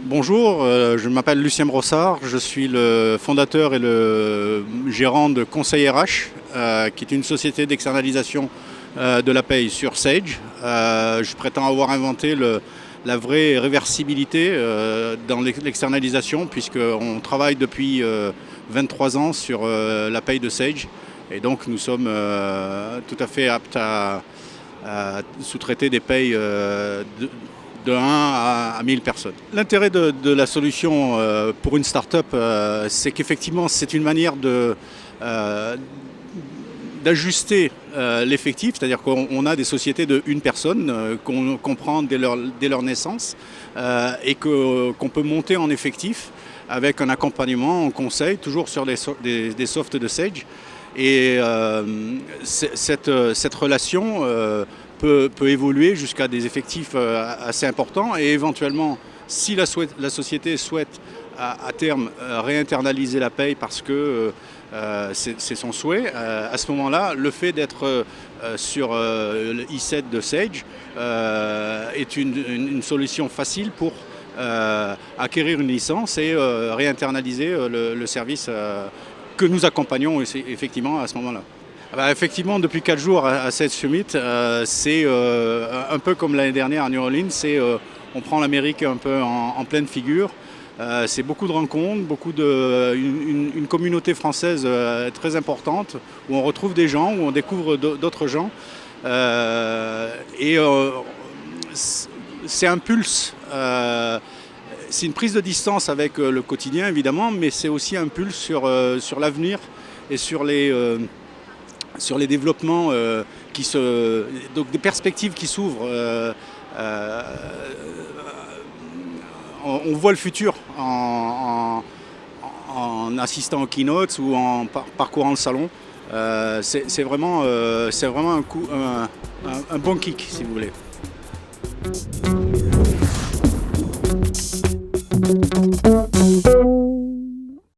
Bonjour, je m'appelle Lucien Brossard, je suis le fondateur et le gérant de Conseil RH, qui est une société d'externalisation de la paye sur Sage. Je prétends avoir inventé la vraie réversibilité dans l'externalisation, puisqu'on travaille depuis 23 ans sur la paye de Sage. Et donc nous sommes tout à fait aptes à sous-traiter des payes de 1 à 1000 personnes. L'intérêt de la solution pour une start-up, c'est qu'effectivement c'est une manière d'ajuster l'effectif, c'est-à-dire qu'on a des sociétés de une personne qu'on prend dès leur naissance et qu'on peut monter en effectif avec un accompagnement en conseil, toujours sur des softs de Sage. Et cette relation peut évoluer jusqu'à des effectifs assez importants et éventuellement, si la société souhaite à terme réinternaliser la paye parce que c'est son souhait, à ce moment-là, le fait d'être sur le i7 de Sage est une solution facile pour acquérir une licence et réinternaliser le service que nous accompagnons effectivement à ce moment-là. Effectivement, depuis 4 jours à Sage Summit, c'est un peu comme l'année dernière à New Orleans, on prend l'Amérique un peu en pleine figure. C'est beaucoup de rencontres, une communauté française très importante, où on retrouve des gens, où on découvre d'autres gens. C'est un pulse. C'est une prise de distance avec le quotidien évidemment, mais c'est aussi un pulse sur l'avenir et sur les développements donc des perspectives qui s'ouvrent. On voit le futur en assistant aux keynotes ou en parcourant le salon. C'est vraiment un bon kick, si vous voulez.